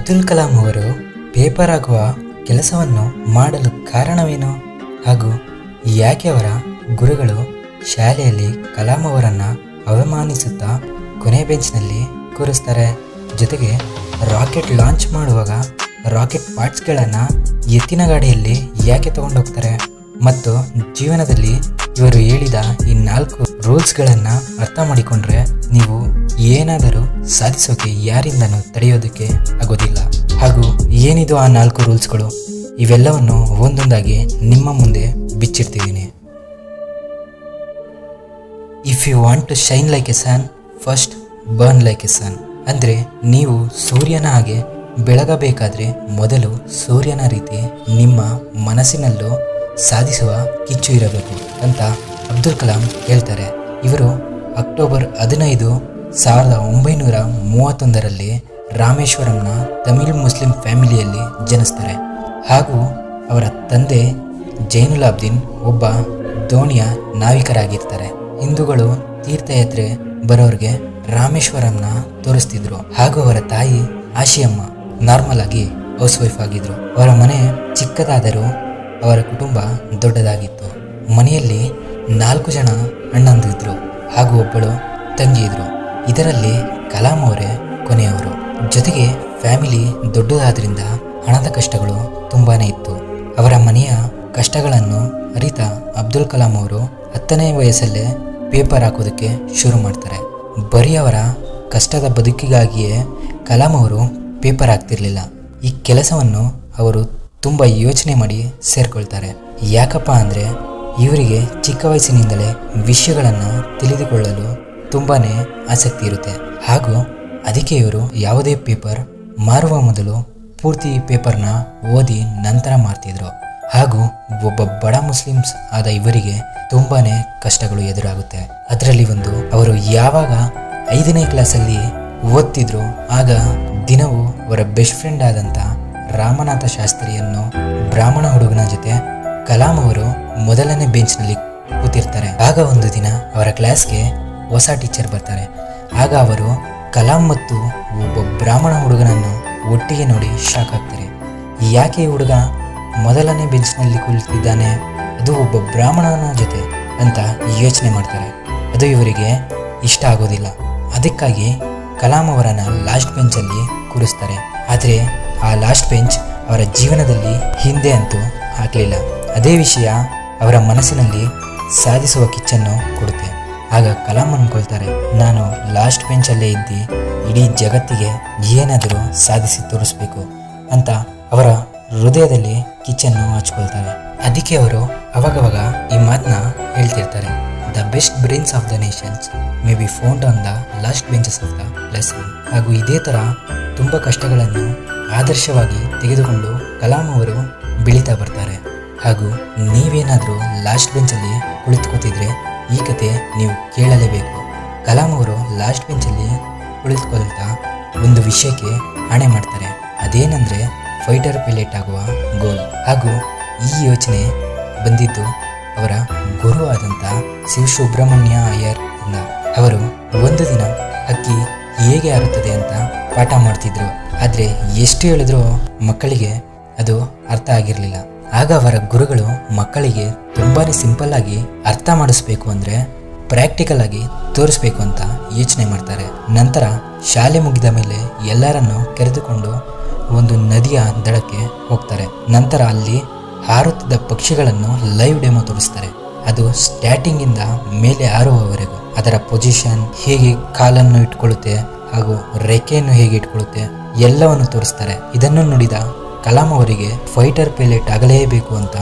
ಅಬ್ದುಲ್ ಕಲಾಂ ಅವರು ಪೇಪರ್ ಆಗುವ ಕೆಲಸವನ್ನು ಮಾಡಲು ಕಾರಣವೇನು ಹಾಗೂ ಯಾಕೆ ಅವರ ಗುರುಗಳು ಶಾಲೆಯಲ್ಲಿ ಕಲಾಂ ಅವರನ್ನು ಅವಮಾನಿಸುತ್ತಾ ಕೊನೆ ಬೆಂಚ್ನಲ್ಲಿ ಕೂರಿಸ್ತಾರೆ? ಜೊತೆಗೆ ರಾಕೆಟ್ ಲಾಂಚ್ ಮಾಡುವಾಗ ರಾಕೆಟ್ ಪಾರ್ಟ್ಸ್ಗಳನ್ನು ಎತ್ತಿನ ಗಾಡಿಯಲ್ಲಿ ಯಾಕೆ ತಗೊಂಡೋಗ್ತಾರೆ? ಮತ್ತು ಜೀವನದಲ್ಲಿ ಇವರು ಹೇಳಿದ ಈ 4 ರೂಲ್ಸ್ಗಳನ್ನು ಅರ್ಥ ಮಾಡಿಕೊಂಡ್ರೆ ನೀವು ಏನಾದರೂ ಸಾಧಿಸೋಕೆ ಯಾರಿಂದನೂ ತಡೆಯೋದಕ್ಕೆ ಆಗೋದಿಲ್ಲ. ಹಾಗೂ ಏನಿದು ಆ 4 ರೂಲ್ಸ್ಗಳು, ಇವೆಲ್ಲವನ್ನು ಒಂದೊಂದಾಗಿ ನಿಮ್ಮ ಮುಂದೆ ಬಿಚ್ಚಿಡ್ತಿದ್ದೀನಿ. If you want to shine like a sun, first burn like a sun. ಅಂದರೆ ನೀವು ಸೂರ್ಯನ ಹಾಗೆ ಬೆಳಗಬೇಕಾದ್ರೆ ಮೊದಲು ಸೂರ್ಯನ ರೀತಿ ನಿಮ್ಮ ಮನಸ್ಸಿನಲ್ಲೂ ಸಾಧಿಸುವ ಕಿಚ್ಚು ಇರಬೇಕು ಅಂತ ಅಬ್ದುಲ್ ಕಲಾಂ ಹೇಳ್ತಾರೆ. ಇವರು ಅಕ್ಟೋಬರ್ 15, 1931 ರಾಮೇಶ್ವರಂನ ತಮಿಳ್ ಮುಸ್ಲಿಂ ಫ್ಯಾಮಿಲಿಯಲ್ಲಿ ಜನಿಸ್ತಾರೆ. ಹಾಗೂ ಅವರ ತಂದೆ ಜೈನುಲಾಬ್ದೀನ್ ಒಬ್ಬ ದೋಣಿಯ ನಾವಿಕರಾಗಿರ್ತಾರೆ. ಹಿಂದೂಗಳು ತೀರ್ಥಯಾತ್ರೆ ಬರೋರಿಗೆ ರಾಮೇಶ್ವರಂನ ತೋರಿಸ್ತಿದ್ರು. ಹಾಗೂ ಅವರ ತಾಯಿ ಆಶಿಯಮ್ಮ ನಾರ್ಮಲ್ ಆಗಿ ಹೌಸ್ ವೈಫ್ ಆಗಿದ್ರು. ಅವರ ಮನೆ ಚಿಕ್ಕದಾದರೂ ಅವರ ಕುಟುಂಬ ದೊಡ್ಡದಾಗಿತ್ತು. ಮನೆಯಲ್ಲಿ 4 ಜನ ಅಣ್ಣಂದಿದ್ರು ಹಾಗೂ ಒಬ್ಬಳು ತಂಗಿ ಇದ್ರು. ಇದರಲ್ಲಿ ಕಲಾಂ ಅವರೇ ಕೊನೆಯವರು. ಜೊತೆಗೆ ಫ್ಯಾಮಿಲಿ ದೊಡ್ಡದಾದ್ರಿಂದ ಹಣದ ಕಷ್ಟಗಳು ತುಂಬಾನೇ ಇತ್ತು. ಅವರ ಮನೆಯ ಕಷ್ಟಗಳನ್ನು ಅರಿತ ಅಬ್ದುಲ್ ಕಲಾಂ ಅವರು 10ನೇ ವಯಸ್ಸಲ್ಲೇ ಪೇಪರ್ ಹಾಕೋದಕ್ಕೆ ಶುರು ಮಾಡ್ತಾರೆ. ಬರೀ ಅವರ ಕಷ್ಟದ ಬದುಕಿಗಾಗಿಯೇ ಕಲಾಂ ಅವರು ಪೇಪರ್ ಹಾಕ್ತಿರ್ಲಿಲ್ಲ. ಈ ಕೆಲಸವನ್ನು ಅವರು ತುಂಬ ಯೋಚನೆ ಮಾಡಿ ಸೇರ್ಕೊಳ್ತಾರೆ. ಯಾಕಪ್ಪ ಅಂದರೆ ಇವರಿಗೆ ಚಿಕ್ಕ ವಯಸ್ಸಿನಿಂದಲೇ ವಿಷಯಗಳನ್ನು ತಿಳಿದುಕೊಳ್ಳಲು ತುಂಬಾ ಆಸಕ್ತಿ ಇರುತ್ತೆ. ಹಾಗೂ ಅದಕ್ಕೆ ಇವರು ಯಾವುದೇ ಪೇಪರ್ ಮಾರುವ ಮೊದಲು ಪೂರ್ತಿ ಪೇಪರ್ನ ಓದಿ ನಂತರ ಮಾರ್ತಿದ್ರು. ಹಾಗೂ ಒಬ್ಬ ಬಡ ಮುಸ್ಲಿಮ್ಸ್ ಆದ ಇವರಿಗೆ ತುಂಬಾ ಕಷ್ಟಗಳು ಎದುರಾಗುತ್ತೆ. ಅದರಲ್ಲಿ ಒಂದು, ಅವರು ಯಾವಾಗ 5ನೇ ಕ್ಲಾಸಲ್ಲಿ ಓದ್ತಿದ್ರು ಆಗ ದಿನವೂ ಅವರ ಬೆಸ್ಟ್ ಫ್ರೆಂಡ್ ಆದಂಥ ರಾಮನಾಥ ಶಾಸ್ತ್ರಿಯನ್ನು ಬ್ರಾಹ್ಮಣ ಹುಡುಗನ ಜೊತೆ ಕಲಾಂ ಅವರು ಮೊದಲನೇ ಬೆಂಚ್ನಲ್ಲಿ ಕೂತಿರ್ತಾರೆ. ಆಗ ಒಂದು ದಿನ ಅವರ ಕ್ಲಾಸ್ಗೆ ಹೊಸ ಟೀಚರ್ ಬರ್ತಾರೆ. ಆಗ ಅವರು ಕಲಾಂ ಮತ್ತು ಒಬ್ಬ ಬ್ರಾಹ್ಮಣ ಹುಡುಗನನ್ನು ಒಟ್ಟಿಗೆ ನೋಡಿ ಶಾಕ್ ಆಗ್ತಾರೆ. ಯಾಕೆ ಈ ಹುಡುಗ ಮೊದಲನೇ ಬೆಂಚ್ನಲ್ಲಿ ಕುಳಿತಿದ್ದಾನೆ, ಅದು ಒಬ್ಬ ಬ್ರಾಹ್ಮಣನ ಜೊತೆ ಅಂತ ಯೋಚನೆ ಮಾಡ್ತಾರೆ. ಅದು ಇವರಿಗೆ ಇಷ್ಟ ಆಗೋದಿಲ್ಲ. ಅದಕ್ಕಾಗಿ ಕಲಾಂ ಅವರನ್ನು ಲಾಸ್ಟ್ ಬೆಂಚಲ್ಲಿ ಕೂರಿಸ್ತಾರೆ. ಆದರೆ ಆ ಲಾಸ್ಟ್ ಬೆಂಚ್ ಅವರ ಜೀವನದಲ್ಲಿ ಹಿಂದೆ ಅಂತೂ ಹಾಕಲಿಲ್ಲ. ಅದೇ ವಿಷಯ ಅವರ ಮನಸ್ಸಿನಲ್ಲಿ ಸಾಧಿಸುವ ಕಿಚ್ಚನ್ನು ಕೊಡುತ್ತೆ. ಆಗ ಕಲಾಂ ಅಂದ್ಕೊಳ್ತಾರೆ, ನಾನು ಲಾಸ್ಟ್ ಬೆಂಚಲ್ಲೇ ಇದ್ದು ಇಡೀ ಜಗತ್ತಿಗೆ ಏನಾದರೂ ಸಾಧಿಸಿ ತೋರಿಸ್ಬೇಕು ಅಂತ ಅವರ ಹೃದಯದಲ್ಲಿ ಕಿಚ್ಚನ್ನು ಹಚ್ಕೊಳ್ತಾರೆ. ಅದಕ್ಕೆ ಅವರು ಅವಾಗವಾಗ ಈ ಮಾತನ್ನ ಹೇಳ್ತಿರ್ತಾರೆ, the best brains of the Nations may be found on the last benches of the class room. ಹಾಗೂ ಇದೇ ಥರ ತುಂಬ ಕಷ್ಟಗಳನ್ನು ಆದರ್ಶವಾಗಿ ತೆಗೆದುಕೊಂಡು ಕಲಾಂ ಅವರು ಬೆಳೀತಾ ಬರ್ತಾರೆ. ಹಾಗೂ ನೀವೇನಾದರೂ ಲಾಸ್ಟ್ ಬೆಂಚಲ್ಲಿ ಕುಳಿತುಕೊತಿದ್ರೆ ಈ ಕತೆ ನೀವು ಕೇಳಲೇಬೇಕು. ಕಲಾಂ ಅವರು ಲಾಸ್ಟ್ ಬೆಂಚಲ್ಲಿ ಕುಳಿತುಕೊಳ್ತಾ ಒಂದು ವಿಷಯಕ್ಕೆ ಆಣೆ ಮಾಡ್ತಾರೆ. ಅದೇನೆಂದರೆ ಫೈಟರ್ ಪೈಲಟ್ ಆಗುವ ಗೋಲ್. ಹಾಗೂ ಈ ಯೋಚನೆ ಬಂದಿದ್ದು ಅವರ ಗುರು ಆದಂಥ ಶಿವಸುಬ್ರಹ್ಮಣ್ಯ ಅಯ್ಯರ್ ಇಂದ. ಅವರು ಒಂದು ದಿನ ಹಕ್ಕಿ ಹೇಗೆ ಹಾರುತ್ತದೆ ಅಂತ ಪಾಠ ಮಾಡ್ತಿದ್ರು. ಆದರೆ ಎಷ್ಟು ಹೇಳಿದ್ರೂ ಮಕ್ಕಳಿಗೆ ಅದು ಅರ್ಥ ಆಗಿರಲಿಲ್ಲ. ಆಗ ಅವರ ಗುರುಗಳು ಮಕ್ಕಳಿಗೆ ತುಂಬಾ ಸಿಂಪಲ್ ಆಗಿ ಅರ್ಥ ಮಾಡಿಸ್ಬೇಕು ಅಂದರೆ ಪ್ರಾಕ್ಟಿಕಲ್ ಆಗಿ ತೋರಿಸ್ಬೇಕು ಅಂತ ಯೋಚನೆ ಮಾಡ್ತಾರೆ. ನಂತರ ಶಾಲೆ ಮುಗಿದ ಮೇಲೆ ಎಲ್ಲರನ್ನು ಕರೆದುಕೊಂಡು ಒಂದು ನದಿಯ ದಡಕ್ಕೆ ಹೋಗ್ತಾರೆ. ನಂತರ ಅಲ್ಲಿ ಹಾರುತ್ತಿದ್ದ ಪಕ್ಷಿಗಳನ್ನು ಲೈವ್ ಡೆಮೋ ತೋರಿಸ್ತಾರೆ. ಅದು ಸ್ಟಾರ್ಟಿಂಗಿಂದ ಮೇಲೆ ಹಾರುವವರೆಗೂ ಅದರ ಪೊಸಿಷನ್, ಹೇಗೆ ಕಾಲನ್ನು ಇಟ್ಕೊಳ್ಳುತ್ತೆ ಹಾಗೂ ರೆಕ್ಕೆಯನ್ನು ಹೇಗೆ ಇಟ್ಕೊಳ್ಳುತ್ತೆ ಎಲ್ಲವನ್ನು ತೋರಿಸ್ತಾರೆ. ಇದನ್ನು ನೋಡಿದ ಕಲಾಂ ಅವರಿಗೆ ಫೈಟರ್ ಪೈಲಟ್ ಆಗಲೇಬೇಕು ಅಂತ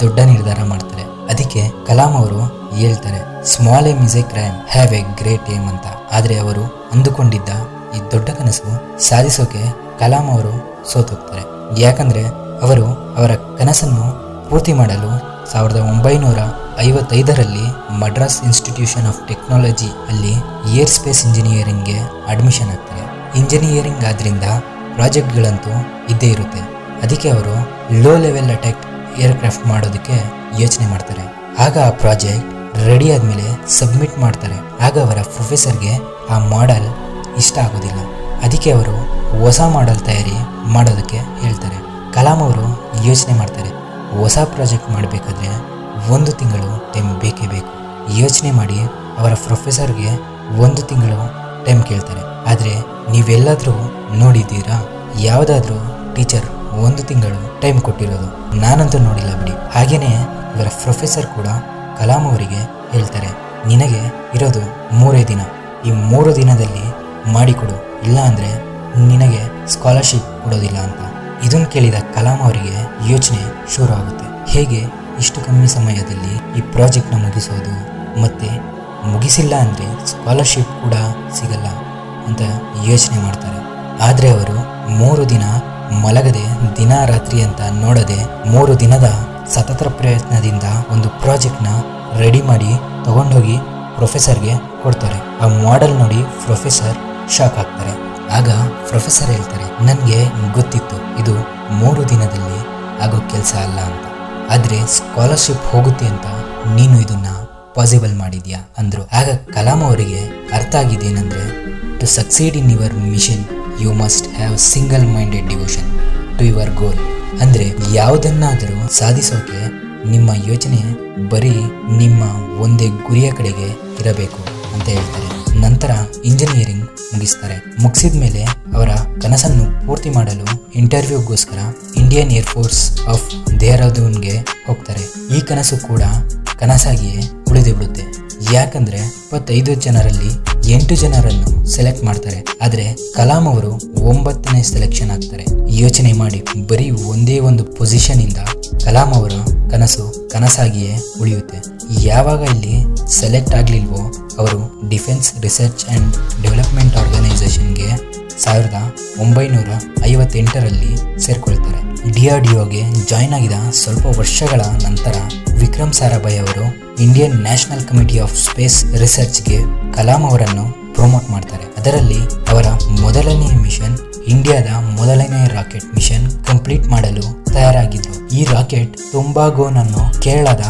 ದೊಡ್ಡ ನಿರ್ಧಾರ ಮಾಡ್ತಾರೆ. ಅದಕ್ಕೆ ಕಲಾಂ ಅವರು ಹೇಳ್ತಾರೆ, small aim is a crime, have a great aim ಅಂತ. ಆದರೆ ಅವರು ಅಂದುಕೊಂಡಿದ್ದ ಈ ದೊಡ್ಡ ಕನಸು ಸಾಧಿಸೋಕೆ ಕಲಾಂ ಅವರು ಸೋತೋಗ್ತಾರೆ. ಯಾಕಂದ್ರೆ ಅವರು ಅವರ ಕನಸನ್ನು ಪೂರ್ತಿ ಮಾಡಲು 1955ರಲ್ಲಿ ಮಡ್ರಾಸ್ ಇನ್ಸ್ಟಿಟ್ಯೂಷನ್ ಆಫ್ ಟೆಕ್ನಾಲಜಿ ಅಲ್ಲಿ ಏರ್ ಸ್ಪೇಸ್ ಇಂಜಿನಿಯರಿಂಗ್ಗೆ ಅಡ್ಮಿಷನ್ ಆಗ್ತಾರೆ. ಇಂಜಿನಿಯರಿಂಗ್ ಆದ್ರಿಂದ ಪ್ರಾಜೆಕ್ಟ್ಗಳಂತೂ ಇದ್ದೇ ಇರುತ್ತೆ. ಅದಕ್ಕೆ ಅವರು ಲೋ ಲೆವೆಲ್ ಅಟ್ಯಾಕ್ ಏರ್ಕ್ರಾಫ್ಟ್ ಮಾಡೋದಕ್ಕೆ ಯೋಚನೆ ಮಾಡ್ತಾರೆ. ಆಗ ಆ ಪ್ರಾಜೆಕ್ಟ್ ರೆಡಿ ಆದಮೇಲೆ ಸಬ್ಮಿಟ್ ಮಾಡ್ತಾರೆ. ಆಗ ಅವರ ಪ್ರೊಫೆಸರ್ಗೆ ಆ ಮಾಡೆಲ್ ಇಷ್ಟ ಆಗೋದಿಲ್ಲ. ಅದಕ್ಕೆ ಅವರು ಹೊಸ ಮಾಡೆಲ್ ತಯಾರಿ ಮಾಡೋದಕ್ಕೆ ಹೇಳ್ತಾರೆ. ಕಲಾಂ ಅವರು ಯೋಚನೆ ಮಾಡ್ತಾರೆ, ಹೊಸ ಪ್ರಾಜೆಕ್ಟ್ ಮಾಡಬೇಕಾದ್ರೆ 1 ತಿಂಗಳು ಟೈಮ್ ಬೇಕೇ ಬೇಕು. ಯೋಚನೆ ಮಾಡಿ ಅವರ ಪ್ರೊಫೆಸರ್ಗೆ 1 ತಿಂಗಳು ಟೈಮ್ ಕೇಳ್ತಾರೆ. ಆದರೆ ನೀವೆಲ್ಲಾದರೂ ನೋಡಿದ್ದೀರಾ ಯಾವುದಾದ್ರೂ ಟೀಚರ್ 1 ತಿಂಗಳು ಟೈಮ್ ಕೊಟ್ಟಿರೋದು? ನಾನಂತೂ ನೋಡಿಲ್ಲ ಬಿಡಿ. ಹಾಗೇನೆ ಇವರ ಪ್ರೊಫೆಸರ್ ಕೂಡ ಕಲಾಂ ಅವರಿಗೆ ಹೇಳ್ತಾರೆ, ನಿನಗೆ ಇರೋದು 3 ದಿನ, ಈ 3 ದಿನದಲ್ಲಿ ಮಾಡಿಕೊಡು, ಇಲ್ಲ ಅಂದರೆ ನಿನಗೆ ಸ್ಕಾಲರ್ಶಿಪ್ ಕೊಡೋದಿಲ್ಲ ಅಂತ. ಇದನ್ನು ಕೇಳಿದ ಕಲಾಂ ಅವರಿಗೆ ಯೋಚನೆ ಶುರು ಆಗುತ್ತೆ, ಹೇಗೆ ಇಷ್ಟು ಕಮ್ಮಿ ಸಮಯದಲ್ಲಿ ಈ ಪ್ರಾಜೆಕ್ಟ್ನ ಮುಗಿಸೋದು, ಮತ್ತೆ ಮುಗಿಸಿಲ್ಲ ಅಂದರೆ ಸ್ಕಾಲರ್ಶಿಪ್ ಕೂಡ ಸಿಗಲ್ಲ ಅಂತ ಯೋಚನೆ ಮಾಡ್ತಾರೆ. ಆದರೆ ಅವರು 3 ದಿನ ಮಲಗದೆ ದಿನ ರಾತ್ರಿ ಅಂತ ನೋಡದೆ 3 ದಿನದ ಸತತ ಪ್ರಯತ್ನದಿಂದ ಒಂದು ಪ್ರಾಜೆಕ್ಟ್ನ ರೆಡಿ ಮಾಡಿ ತಗೊಂಡೋಗಿ ಪ್ರೊಫೆಸರ್ಗೆ ಕೊಡ್ತಾರೆ. ಆ ಮಾಡೆಲ್ ನೋಡಿ ಪ್ರೊಫೆಸರ್ ಶಾಕ್ ಆಗ್ತಾರೆ. ಆಗ ಪ್ರೊಫೆಸರ್ ಹೇಳ್ತಾರೆ, ನನಗೆ ಗೊತ್ತಿತ್ತು ಇದು 3 ದಿನದಲ್ಲಿ ಆಗೋ ಕೆಲಸ ಅಲ್ಲ ಅಂತ, ಆದರೆ ಸ್ಕಾಲರ್ಶಿಪ್ ಹೋಗುತ್ತೆ ಅಂತ ನೀನು ಇದನ್ನ ಪಾಸಿಬಲ್ ಮಾಡಿದ್ಯಾ ಅಂದರು. ಆಗ ಕಲಾಂ ಅವರಿಗೆ ಅರ್ಥ ಆಗಿದ್ದೇನೆಂದರೆ, to succeed in your mission you must have single minded devotion to your goal. ಅಂದರೆ ಯಾವುದನ್ನಾದರೂ ಸಾಧಿಸೋಕೆ ನಿಮ್ಮ ಯೋಚನೆ ಬರೀ ನಿಮ್ಮ ಒಂದೇ ಗುರಿಯ ಕಡೆಗೆ ಇರಬೇಕು ಅಂತ ಹೇಳ್ತಾರೆ. ನಂತರ ಇಂಜಿನಿಯರಿಂಗ್ ಮುಗಿಸಿದ ಮೇಲೆ ಅವರ ಕನಸನ್ನು ಪೂರ್ತಿ ಮಾಡಲು ಇಂಟರ್ವ್ಯೂಗೋಸ್ಕರ ಇಂಡಿಯನ್ ಏರ್ಫೋರ್ಸ್ ಆಫ್ ದೇಹರಾದೂನ್ಗೆ ಹೋಗ್ತಾರೆ. ಈ ಕನಸು ಕೂಡ ಕನಸಾಗಿಯೇ ಉಳಿದು ಬಿಡುತ್ತೆ. ಯಾಕಂದ್ರೆ 25 ಜನರಲ್ಲಿ 8 ಜನರನ್ನು ಸೆಲೆಕ್ಟ್ ಮಾಡ್ತಾರೆ. ಆದರೆ ಕಲಾಂ ಅವರು 9ನೇ ಸೆಲೆಕ್ಷನ್ ಆಗ್ತಾರೆ. ಯೋಚನೆ ಮಾಡಿ, ಬರೀ ಒಂದೇ ಒಂದು ಪೊಸಿಷನ್ ಇಂದ ಕಲಾಂ ಅವರ ಕನಸು ಕನಸಾಗಿಯೇ ಉಳಿಯುತ್ತೆ. ಯಾವಾಗ ಇಲ್ಲಿ ಸೆಲೆಕ್ಟ್ ಆಗ್ಲಿಲ್ವೋ ಅವರು ಡಿಫೆನ್ಸ್ ರಿಸರ್ಚ್ ಅಂಡ್ ಡೆವಲಪ್ಮೆಂಟ್ ಆರ್ಗನೈಸೇಷನ್ಗೆ 1958ರಲ್ಲಿ ಸೇರ್ಕೊಳ್ತಾರೆ. DRDOಗೆ ಜಾಯ್ನ್ ಆಗಿದ ಸ್ವಲ್ಪ ವರ್ಷಗಳ ನಂತರ ವಿಕ್ರಮ್ ಸಾರಾಭಾಯ್ ಅವರು Indian national committee of space ರಿಸರ್ಚ್ಗೆ ಕಲಾಂ ಅವರನ್ನು ಪ್ರಮೋಟ್ ಮಾಡ್ತಾರೆ. ಅದರಲ್ಲಿ ಅವರ ಮೊದಲನೇ ಮಿಷನ್ ಇಂಡಿಯಾದ ಮೊದಲನೇ ರಾಕೆಟ್ ಮಿಷನ್ ಕಂಪ್ಲೀಟ್ ಮಾಡಲು ತಯಾರಾಗಿದ್ದು, ಈ ರಾಕೆಟ್ ಟೊಂಬಾಗೋನನ್ನು ಕೇರಳದ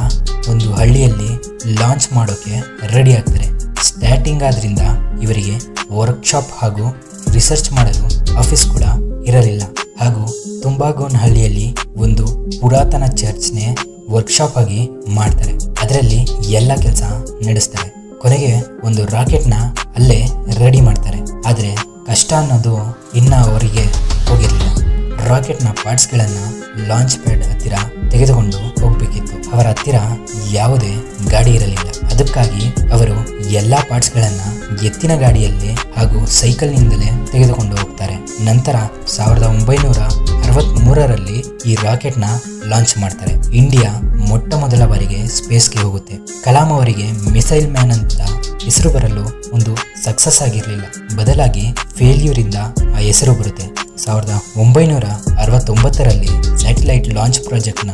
ಒಂದು ಹಳ್ಳಿಯಲ್ಲಿ ಲಾಂಚ್ ಮಾಡೋಕೆ ರೆಡಿ ಆಗ್ತಾರೆ. ಸ್ಟಾರ್ಟಿಂಗ್ ಆದ್ರಿಂದ ಇವರಿಗೆ ವರ್ಕ್ಶಾಪ್ ಹಾಗೂ ರಿಸರ್ಚ್ ಮಾಡಲು ಆಫೀಸ್ ಕೂಡ ಇರಲಿಲ್ಲ. ಹಾಗೂ ಟೊಂಬಾಗೋನ್ ಹಳ್ಳಿಯಲ್ಲಿ ಒಂದು ಪುರಾತನ ಚರ್ಚ್ನೇ ವರ್ಕ್ಶಾಪ್ ಆಗಿ ಮಾಡ್ತಾರೆ. ಅದರಲ್ಲಿ ಎಲ್ಲ ಕೆಲಸ ನಡೆಸ್ತಾರೆ. ಕೊನೆಗೆ ಒಂದು ರಾಕೆಟ್ನ ಅಲ್ಲೇ ರೆಡಿ ಮಾಡ್ತಾರೆ. ಆದರೆ ಕಷ್ಟ ಅನ್ನೋದು ಇನ್ನ ಅವರಿಗೆ ಹೋಗಿರಲಿಲ್ಲ. ರಾಕೆಟ್ನ ಪಾರ್ಟ್ಸ್ಗಳನ್ನು ಲಾಂಚ್ ಪ್ಯಾಡ್ ಹತ್ತಿರ ತೆಗೆದುಕೊಂಡು ಹೋಗಬೇಕಿತ್ತು. ಅವರ ಹತ್ತಿರ ಯಾವುದೇ ಗಾಡಿ ಇರಲಿಲ್ಲ. ಅದಕ್ಕಾಗಿ ಅವರು ಎಲ್ಲ ಪಾರ್ಟ್ಸ್ಗಳನ್ನು ಎತ್ತಿನ ಗಾಡಿಯಲ್ಲಿ ಹಾಗೂ ಸೈಕಲ್ನಿಂದಲೇ ತೆಗೆದುಕೊಂಡು ಹೋಗ್ತಾರೆ. ನಂತರ 1963ರಲ್ಲಿ ಈ ರಾಕೆಟ್ನ ಲಾಂಚ್ ಮಾಡ್ತಾರೆ. ಇಂಡಿಯಾ ಮೊಟ್ಟ ಮೊದಲ ಬಾರಿಗೆ ಸ್ಪೇಸ್ಗೆ ಹೋಗುತ್ತೆ. ಕಲಾಂ ಅವರಿಗೆ ಮಿಸೈಲ್ ಮ್ಯಾನ್ ಅಂತ ಹೆಸರು ಬರಲು ಒಂದು ಸಕ್ಸಸ್ ಆಗಿರಲಿಲ್ಲ, ಬದಲಾಗಿ ಫೇಲ್ಯೂರ್ ಇಂದ ಆ ಹೆಸರು ಬರುತ್ತೆ. 1969ರಲ್ಲಿ ಸ್ಯಾಟಲೈಟ್ ಲಾಂಚ್ ಪ್ರಾಜೆಕ್ಟ್ನ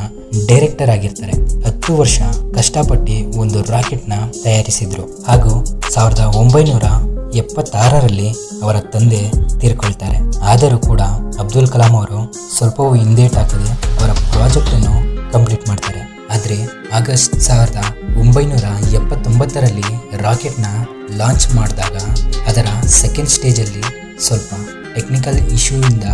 ಡೈರೆಕ್ಟರ್ ಆಗಿರ್ತಾರೆ. 10 ವರ್ಷ ಕಷ್ಟಪಟ್ಟು ಒಂದು ರಾಕೆಟ್ನ ತಯಾರಿಸಿದ್ರು. ಹಾಗೂ 1976ರಲ್ಲಿ ಅವರ ತಂದೆ ತೀರ್ಕೊಳ್ತಾರೆ. ಆದರೂ ಕೂಡ ಅಬ್ದುಲ್ ಕಲಾಂ ಅವರು ಸ್ವಲ್ಪವೂ ಹಿಂದೇಟಾಕದೆ ಅವರ ಪ್ರಾಜೆಕ್ಟ್ ಅನ್ನು ಕಂಪ್ಲೀಟ್ ಮಾಡ್ತಾರೆ. ಆದರೆ ಆಗಸ್ಟ್ 1979ರಲ್ಲಿ ರಾಕೆಟ್ನ ಲಾಂಚ್ ಮಾಡಿದಾಗ ಅದರ ಸೆಕೆಂಡ್ ಸ್ಟೇಜಲ್ಲಿ ಸ್ವಲ್ಪ ಟೆಕ್ನಿಕಲ್ ಇಶ್ಯೂ ಇಂದ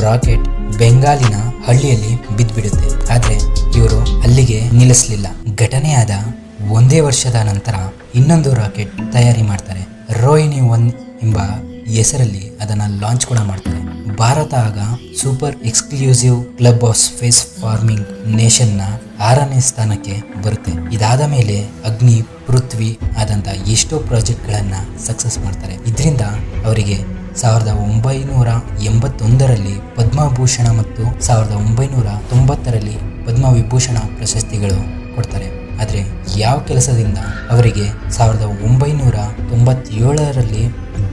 ರಾಕೆಟ್ ಬೆಂಗಾಲಿನ ಹಳ್ಳಿಯಲ್ಲಿ ಬಿದ್ದುಬಿಡುತ್ತೆ. ಆದರೆ ಇವರು ಅಲ್ಲಿಗೆ ನಿಲ್ಲಿಸಲಿಲ್ಲ. ಘಟನೆಯಾದ ಒಂದೇ ವರ್ಷದ ನಂತರ ಇನ್ನೊಂದು ರಾಕೆಟ್ ತಯಾರಿ ಮಾಡ್ತಾರೆ. ರೋಹಿಣಿ 1 ಎಂಬ ಹೆಸರಲ್ಲಿ ಅದನ್ನ ಲಾಂಚ್ ಕೂಡ ಮಾಡ್ತಾರೆ. ಭಾರತ ಆಗ super exclusive club of space faring ನೇಷನ್ನ 6ನೇ ಸ್ಥಾನಕ್ಕೆ ಬರುತ್ತೆ. ಇದಾದ ಮೇಲೆ ಅಗ್ನಿ, ಪೃಥ್ವಿ ಆದಂತ ಎಷ್ಟೋ ಪ್ರಾಜೆಕ್ಟ್ಗಳನ್ನ ಸಕ್ಸಸ್ ಮಾಡ್ತಾರೆ. ಇದರಿಂದ ಅವರಿಗೆ 1981ರಲ್ಲಿ ಪದ್ಮಭೂಷಣ ಮತ್ತು 1990ರಲ್ಲಿ ಪದ್ಮವಿಭೂಷಣ ಪ್ರಶಸ್ತಿಗಳು ಕೊಡ್ತಾರೆ. ಆದರೆ ಯಾವ ಕೆಲಸದಿಂದ ಅವರಿಗೆ 1997ರಲ್ಲಿ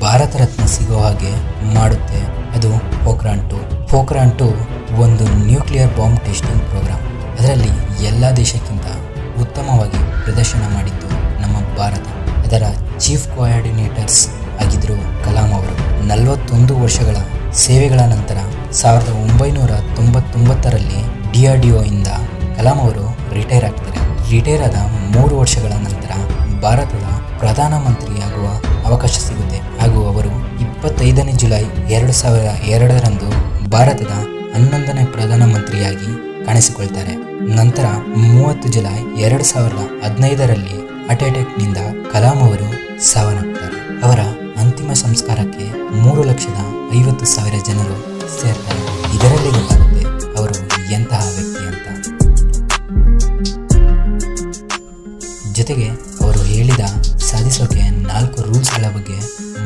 ಭಾರತ ರತ್ನ ಸಿಗೋ ಹಾಗೆ ಮಾಡುತ್ತೆ? ಅದು ಪೋಖ್ರಾನ್ 2 ಒಂದು ನ್ಯೂಕ್ಲಿಯರ್ ಬಾಂಬ್ ಟೆಸ್ಟಿಂಗ್ ಪ್ರೋಗ್ರಾಮ್. ಅದರಲ್ಲಿ ಎಲ್ಲ ದೇಶಕ್ಕಿಂತ ಉತ್ತಮವಾಗಿ ಪ್ರದರ್ಶನ ಮಾಡಿದ್ದು ನಮ್ಮ ಭಾರತ. ಅದರ ಚೀಫ್ ಕೋಆರ್ಡಿನೇಟರ್ಸ್ ಆಗಿದ್ದರು ಕಲಾಂ ಅವರು. 41 ವರ್ಷಗಳ ಸೇವೆಗಳ ನಂತರ 1999ರಲ್ಲಿ DRDO ಇಂದ ಕಲಾಂ ಅವರು ರಿಟೈರ್ ಆಗ್ತಾರೆ. ರಿಟೈರ್ ಆದ 3 ವರ್ಷಗಳ ನಂತರ ಭಾರತದ ಪ್ರಧಾನಮಂತ್ರಿಯಾಗುವ ಅವಕಾಶ ಸಿಗುತ್ತೆ. ಹಾಗೂ ಅವರು 25ನೇ ಜುಲೈ 2002ರಂದು ಭಾರತದ 11ನೇ ಪ್ರಧಾನಮಂತ್ರಿಯಾಗಿ ಕಾಣಿಸಿಕೊಳ್ತಾರೆ. ನಂತರ 30 ಜುಲೈ 2015ರಲ್ಲಿ ಹಾರ್ಟ್ ಅಟ್ಯಾಕ್ನಿಂದ ಕಲಾಂ ಅವರು ಸಾವನ್ನಪ್ತಾರೆ. ಅವರ ಅಂತಿಮ ಸಂಸ್ಕಾರಕ್ಕೆ 3,50,000 ಜನರು ಸೇರ್ತಾರೆ. ಇದರಲ್ಲಿ ಗೊತ್ತಾಗುತ್ತೆ ಅವರು ಎಂತಹ ವ್ಯಕ್ತಿ ಅಂತ. ಜೊತೆಗೆ ಅವರು ಹೇಳಿದ ಸಾಧಿಸೋಕೆ 4 ರೂಲ್ಸ್ಗಳ ಬಗ್ಗೆ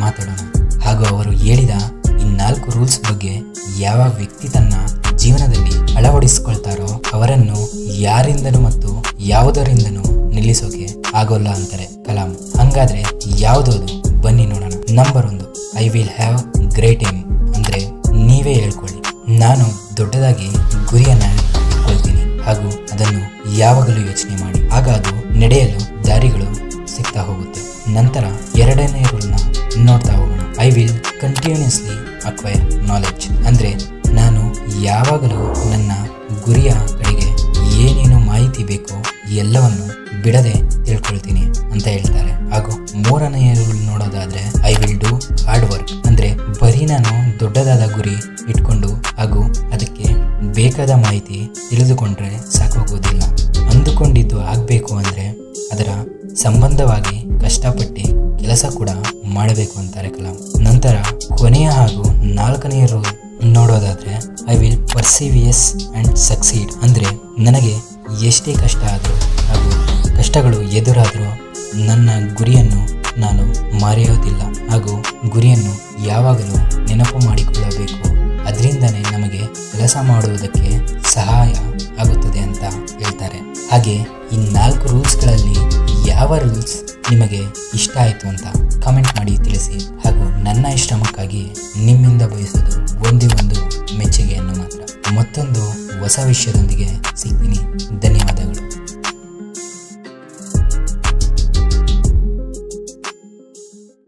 ಮಾತಾಡೋಣ. ಹಾಗೂ ಅವರು ಹೇಳಿದ ಈ 4 ರೂಲ್ಸ್ ಬಗ್ಗೆ ಯಾವ ವ್ಯಕ್ತಿ ತನ್ನ ಜೀವನದಲ್ಲಿ ಅಳವಡಿಸಿಕೊಳ್ತಾರೋ ಅವರನ್ನು ಯಾರಿಂದನೂ ಮತ್ತು ಯಾವುದರಿಂದನೂ ನಿಲ್ಲಿಸೋಕೆ ಆಗೋಲ್ಲ ಅಂತಾರೆ ಕಲಾಂ. ಹಂಗಾದ್ರೆ ಯಾವುದದು ಬನ್ನಿ ನೋಡೋಣ. Number 1, I will have great aim. ಅಂದ್ರೆ ನೀವೇ ಹೇಳ್ಕೊಳ್ಳಿ, ನಾನು ದೊಡ್ಡದಾಗಿ ಗುರಿಯನ್ನ ಇಟ್ಕೊಳ್ತೀನಿ ಹಾಗೂ ಅದನ್ನು ಯಾವಾಗಲೂ ಯೋಚನೆ ಮಾಡಿ, ಆಗ ಅದು ನಡೆಯಲು ದಾರಿಗಳು ಸಿಗ್ತಾ ಹೋಗುತ್ತೆ. ನಂತರ 2ನೇ ರೂಲ್ನ ನೋಡ್ತಾ ಹೋಗೋಣ. I will continuously acquire knowledge. ಅಂದ್ರೆ ನಾನು ಯಾವಾಗಲೂ ನನ್ನ ಗುರಿಯ ಕಡೆಗೆ ಏನೇನು ಮಾಹಿತಿ ಬೇಕೋ ಎಲ್ಲವನ್ನು ಬಿಡದೆ ತಿಳ್ಕೊಳ್ತೀನಿ ಅಂತ ಹೇಳ್ತಾರೆ. ಹಾಗೂ 3ನೇ ರೂಲ್ ನೋಡೋದಾದ್ರೆ I will do hard work. ಅಂದ್ರೆ ಬರೀ ನಾನು ದೊಡ್ಡದಾದ ಗುರಿ ಇಟ್ಕೊಂಡು ಹಾಗೂ ಅದಕ್ಕೆ ಬೇಕಾದ ಮಾಹಿತಿ ತಿಳಿದುಕೊಂಡ್ರೆ ಸಾಕಾಗೋದಿಲ್ಲ. ಅಂದುಕೊಂಡಿದ್ದು ಆಗ್ಬೇಕು ಅಂದ್ರೆ ಅದರ ಸಂಬಂಧವಾಗಿ ಕಷ್ಟಪಟ್ಟು ಕೆಲಸ ಕೂಡ ಮಾಡಬೇಕು ಅಂತಾರೆ ಕಲಾಂ. ನಂತರ ಕೊನೆಯ ಹಾಗೂ 4ನೇ ರೂಲ್ ನೋಡೋದಾದ್ರೆ ಐ ವಿಲ್ ಪರ್ಸೀವಿಯಸ್ ಅಂಡ್ ಸಕ್ಸೀಡ್. ಅಂದ್ರೆ ನನಗೆ ಎಷ್ಟೇ ಕಷ್ಟ ಆದರೂ ಹಾಗೂ ಕಷ್ಟಗಳು ಎದುರಾದರೂ ನನ್ನ ಗುರಿಯನ್ನು ನಾನು ಮರೆಯೋದಿಲ್ಲ ಹಾಗೂ ಗುರಿಯನ್ನು ಯಾವಾಗಲೂ ನೆನಪು ಮಾಡಿಕೊಳ್ಳಬೇಕು. ಅದರಿಂದನೇ ನಮಗೆ ಕೆಲಸ ಮಾಡುವುದಕ್ಕೆ ಸಹಾಯ ಆಗುತ್ತದೆ ಅಂತ ಹೇಳ್ತಾರೆ. ಹಾಗೆ ಈ 4 ರೂಲ್ಸ್ಗಳಲ್ಲಿ ಯಾವ ರೂಲ್ಸ್ ನಿಮಗೆ ಇಷ್ಟ ಆಯಿತು ಅಂತ ಕಮೆಂಟ್ ಮಾಡಿ ತಿಳಿಸಿ. ಹಾಗೂ ನನ್ನ ಈ ಶ್ರಮಕ್ಕಾಗಿ ನಿಮ್ಮಿಂದ ಬಯಸೋದು ಒಂದೇ ಒಂದು ಮೆಚ್ಚುಗೆಯನ್ನು ಮಾತ್ರ. ಮತ್ತೊಂದು ಹೊಸ ವಿಷಯದೊಂದಿಗೆ ಸಿಗ್ತೀನಿ. ಧನ್ಯವಾದ.